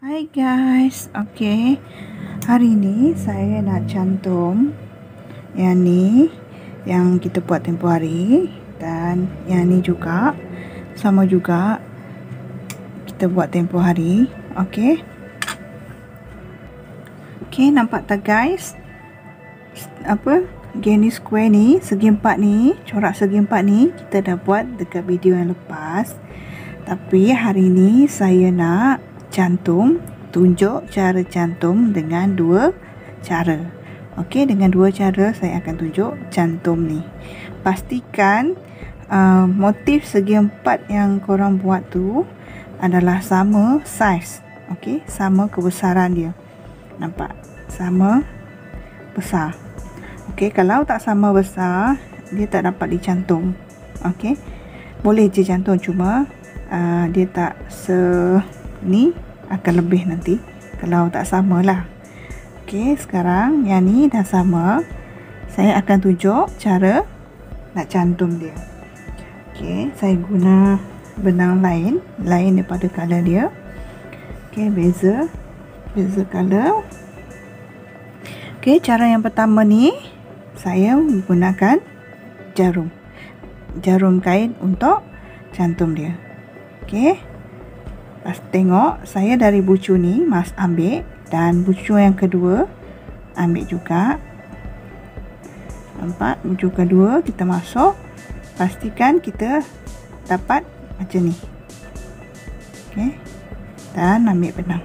Hai guys, okay. Hari ni saya nak cantum yang ni yang kita buat tempoh hari, dan yang ni juga sama juga kita buat tempoh hari. Okay. Okay, nampak tak guys? Granny square ni, segi empat ni, corak segi empat ni kita dah buat dekat video yang lepas. Tapi hari ni saya nak tunjuk cara cantum dengan dua cara. Okey, dengan dua cara saya akan tunjuk cantum ni. Pastikan motif segi empat yang korang buat tu adalah sama saiz. Okey, sama kebesaran dia. Nampak? Sama besar. Okey, kalau tak sama besar, dia tak dapat dicantum. Okey. Boleh je cantum, cuma dia tak ni akan lebih nanti kalau tak sama lah. Okey, sekarang yang ni dah sama. Saya akan tunjuk cara nak cantum dia. Okey, saya guna benang lain daripada color dia. Okey, beza color. Okey, cara yang pertama ni saya menggunakan jarum kain untuk cantum dia. Okey. Pas tengok, saya dari bucu ni ambil, dan bucu yang kedua ambil juga. Nampak? Bucu kedua kita masuk. Pastikan kita dapat macam ni. Okey. Dan ambil benang.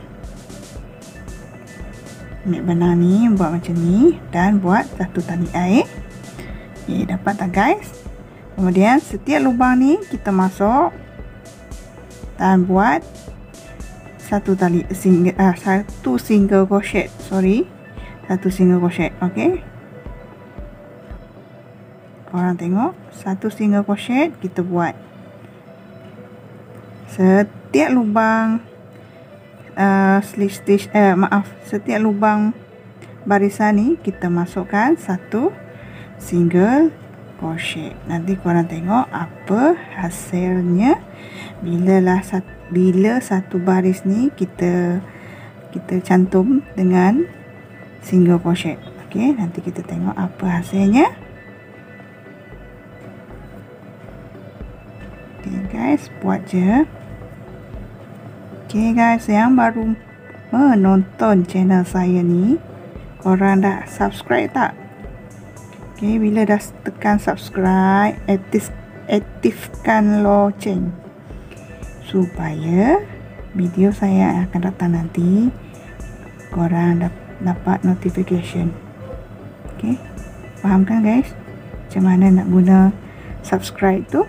Ambil benang ni, buat macam ni, dan buat satu tali air. Okey, dapat tak guys? Kemudian setiap lubang ni kita masuk dan buat satu single crochet. Satu single crochet. Okey. Korang tengok, satu single crochet kita buat. Setiap lubang setiap lubang barisan ni kita masukkan satu single crochet. Nanti korang tengok apa hasilnya bila satu baris ni kita cantum dengan single crochet. Okey, nanti kita tengok apa hasilnya. Okey guys, buat je. Okey guys, yang baru menonton channel saya ni, korang dah subscribe tak? Okey, bila dah tekan subscribe, aktifkan loceng supaya video saya akan datang nanti korang dapat notification. Okey, faham kan guys macam mana nak guna subscribe tu?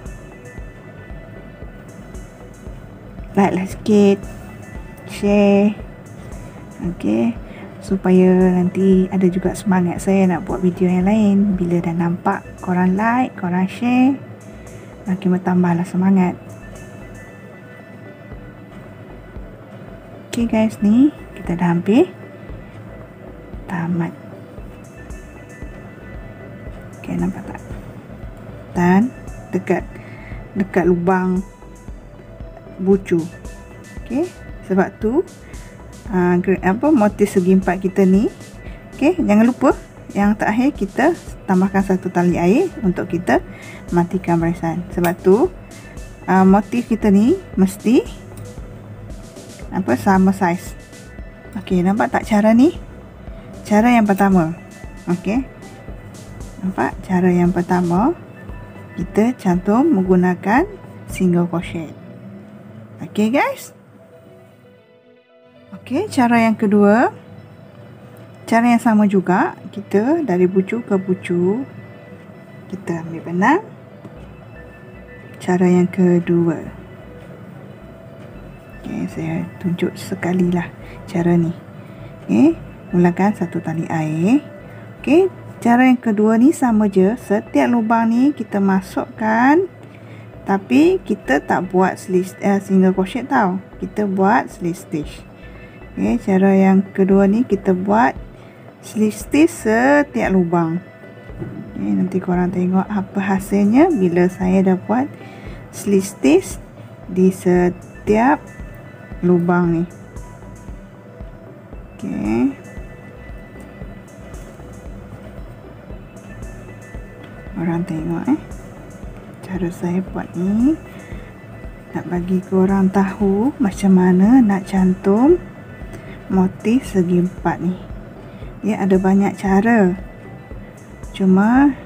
Like lah sikit, share. Okey, supaya nanti ada juga semangat saya nak buat video yang lain. Bila dah nampak korang like, korang share, makin bertambahlah semangat. Okey guys, ni kita dah hampir tamat. Okey, nampak tak? Dan dekat lubang bucu. Okey, sebab tu motif segi empat kita ni. Okey, jangan lupa yang terakhir kita tambahkan satu tali air untuk kita matikan barisan. Sebab tu motif kita ni mesti sama saiz. Okey, nampak tak cara ni? Cara yang pertama. Okey. Nampak cara yang pertama kita cantum menggunakan single crochet. Okey guys. Okey, cara yang kedua. Cara yang sama juga, kita dari bucu ke bucu kita ambil benang. Cara yang kedua. Okey, saya tunjuk sekali lah cara ni. Okey, mulakan satu tali air. Okey, cara yang kedua ni sama je. Setiap lubang ni kita masukkan, tapi kita tak buat single crochet tau. Kita buat slip stitch. Okey, cara yang kedua ni kita buat slip stitch setiap lubang. Okey, nanti korang tengok apa hasilnya bila saya dah buat slip stitch di setiap lubang ni. Okey. Korang tengok cara saya buat ni. Nak bagi korang tahu macam mana nak cantum motif segi empat ni. Dia ada banyak cara. Cuma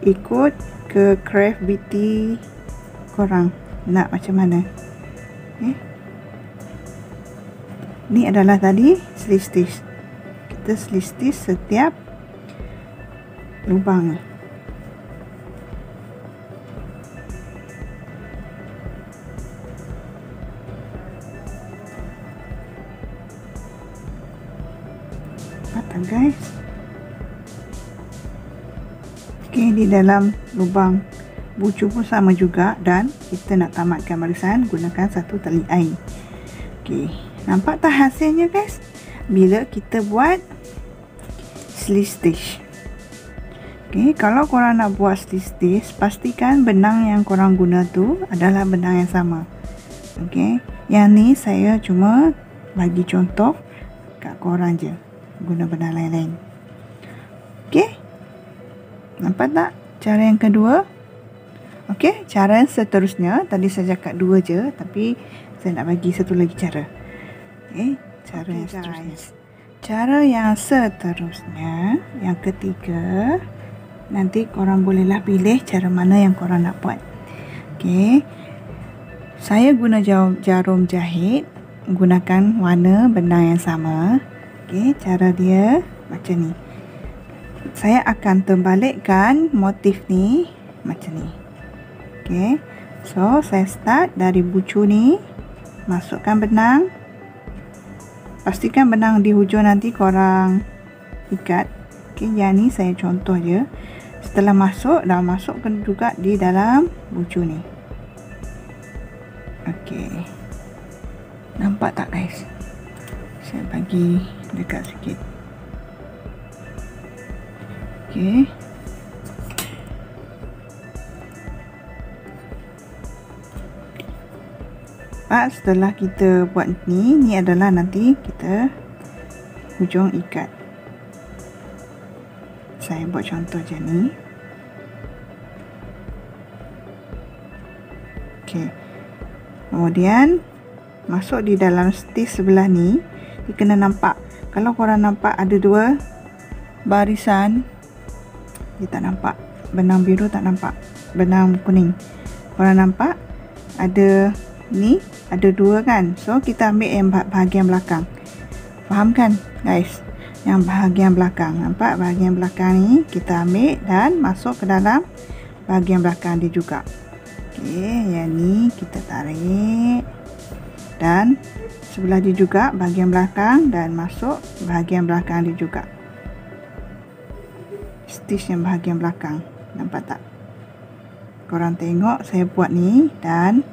ikut ke creativity korang nak macam mana. Ni adalah tadi slip stitch. Kita slip stitch setiap lubang ni. Patah guys. Okey, di dalam lubang bucu pun sama juga, dan kita nak tamatkan barisan gunakan satu tali air. Okey, nampak tak hasilnya guys? Bila kita buat slip stitch. Okey, kalau korang nak buat slip stitch, pastikan benang yang korang guna tu adalah benang yang sama. Okey, yang ni saya cuma bagi contoh kat korang je, guna benang lain-lain. Okey, nampak tak cara yang kedua? Okey, cara seterusnya, tadi saya cakap dua je, tapi saya nak bagi satu lagi cara. Okey, cara yang seterusnya. Cara yang seterusnya, yang ketiga, nanti korang bolehlah pilih cara mana yang korang nak buat. Okey, saya guna jarum jahit, gunakan warna benang yang sama. Okey, cara dia macam ni. Saya akan terbalikkan motif ni macam ni. Okey, so saya start dari bucu ni, masukkan benang. Pastikan benang di hujung nanti korang ikat. Okey, yang ni saya contoh je. Setelah masuk, dah masukkan juga di dalam bucu ni. Okey, nampak tak guys? Saya bagi dekat sikit. Okey, setelah kita buat ni adalah nanti kita hujung ikat. Saya buat contoh je ni. Okey, kemudian masuk di dalam stitch sebelah ni. Dia kena nampak. Kalau korang nampak ada dua barisan, dia tak nampak. Benang biru tak nampak, benang kuning. Korang nampak ada ni, ada dua kan. So kita ambil yang bahagian belakang. Faham kan guys? Yang bahagian belakang, nampak bahagian belakang ni kita ambil dan masuk ke dalam bahagian belakang dia juga. Okey, yang ni kita tarik dan sebelah dia juga bahagian belakang, dan masuk bahagian belakang dia juga. Stitch yang bahagian belakang, nampak tak? Korang tengok saya buat ni dan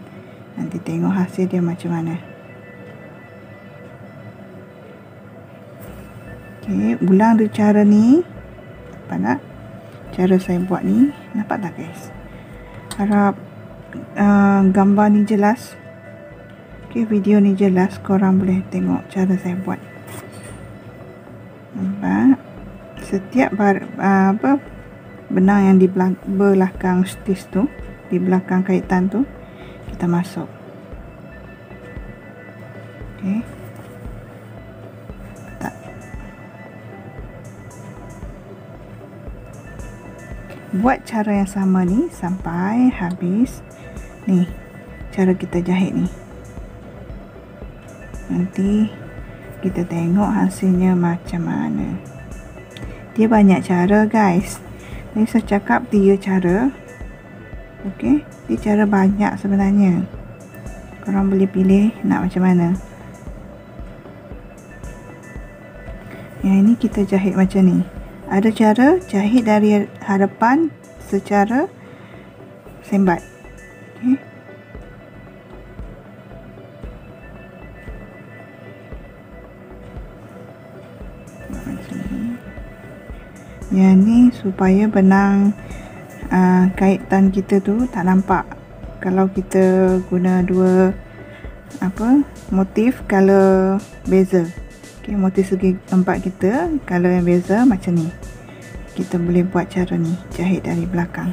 nanti tengok hasil dia macam mana. Okey, ulang dia cara ni. Nampak tak? Cara saya buat ni, nampak tak guys? Harap gambar ni jelas. Okey, video ni jelas, korang boleh tengok cara saya buat. Nampak? Setiap benang yang di belakang stitch tu, di belakang kaitan tu, kita masuk. Okey. Tak. Buat cara yang sama ni sampai habis. Ni, cara kita jahit ni. Nanti kita tengok hasilnya macam mana. Dia banyak cara guys. Tadi saya cakap 3 cara. Okey, dia cara banyak sebenarnya. Korang boleh pilih nak macam mana. Yang ini kita jahit macam ni. Ada cara jahit dari hadapan secara sembat. Okey. Yang ni supaya benang kaitan kita tu tak nampak. Kalau kita guna dua motif color beza. Okay, motif segi empat kita kalau yang beza macam ni. Kita boleh buat cara ni, jahit dari belakang.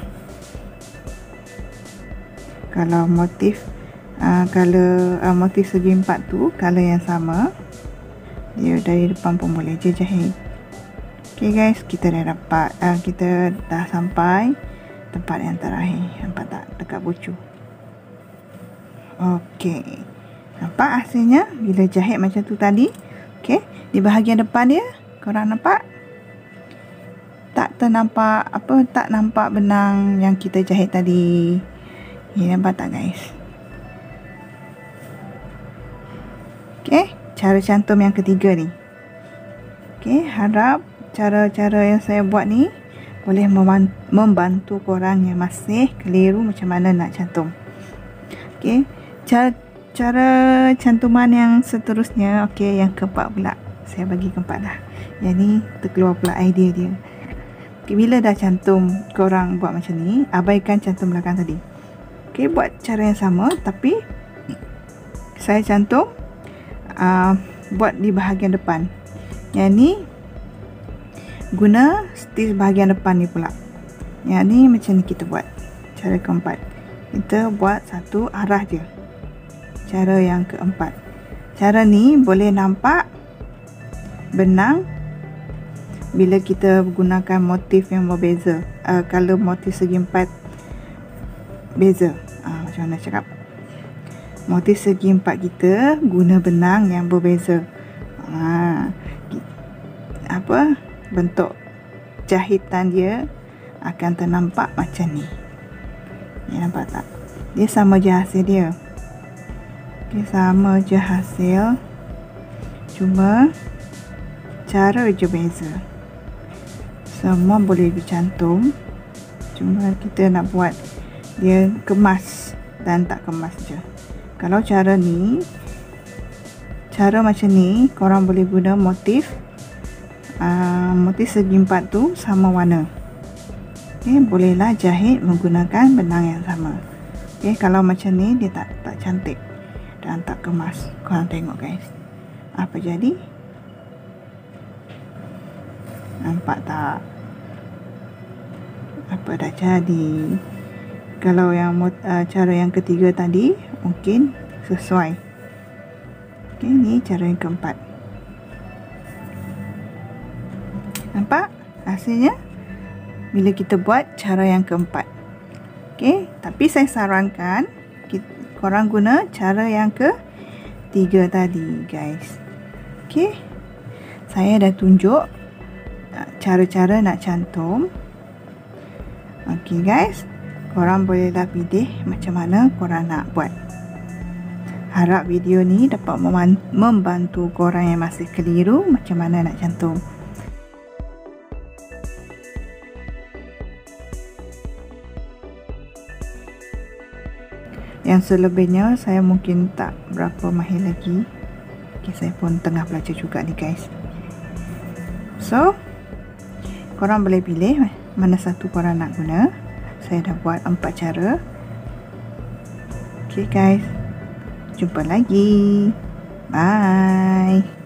Kalau motif motif segi empat tu color yang sama, dia dari depan pun boleh je jahit. Okay guys, kita dah dapat kita dah sampai tempat yang terakhir. Nampak tak dekat bucu? Okay, nampak hasilnya bila jahit macam tu tadi. Okay, di bahagian depan dia korang nampak tak ternampak tak nampak benang yang kita jahit tadi. Nampak tak guys? Okay, cara cantum yang ketiga ni. Okay, harap cara-cara yang saya buat ni boleh membantu korang yang masih keliru macam mana nak cantum. Okay, cara cantuman yang seterusnya, okay, yang keempat pula. Saya bagi keempat lah. Yang ni terkeluar pula idea dia. Okay, bila dah cantum, korang buat macam ni, abaikan cantum belakang tadi. Okay, buat cara yang sama tapi saya cantum buat di bahagian depan. Yang ni guna stitch bahagian depan ni pula. Yang ni macam ni kita buat. Cara keempat, kita buat satu arah je. Cara yang keempat, cara ni boleh nampak benang bila kita gunakan motif yang berbeza. Kalau motif segi empat beza, macam mana cakap, motif segi empat kita guna benang yang berbeza. Bentuk jahitan dia akan ternampak macam ni. Nampak tak? Dia sama je hasil dia. Okay, sama je hasil, cuma cara je beza. Semua boleh dicantum, cuma kita nak buat dia kemas dan tak kemas je. Kalau cara ni, cara macam ni, korang boleh guna motif motif segi empat tu sama warna. Okay, bolehlah jahit menggunakan benang yang sama. Okay, kalau macam ni dia tak cantik dan tak kemas. Korang tengok guys, apa jadi? Nampak tak? Apa dah jadi? Kalau yang cara yang ketiga tadi mungkin sesuai. Okay, ni cara yang keempat. Nampak hasilnya bila kita buat cara yang keempat. Okay, tapi saya sarankan korang guna cara yang ketiga tadi guys. Okay, saya dah tunjuk cara-cara nak cantum. Okay guys, korang bolehlah pilih macam mana korang nak buat. Harap video ni dapat membantu korang yang masih keliru macam mana nak cantum. Yang selebihnya saya mungkin tak berapa mahir lagi. Okay, saya pun tengah belajar juga ni guys. So, korang boleh pilih mana satu korang nak guna. Saya dah buat 4 cara. Okay guys, jumpa lagi. Bye.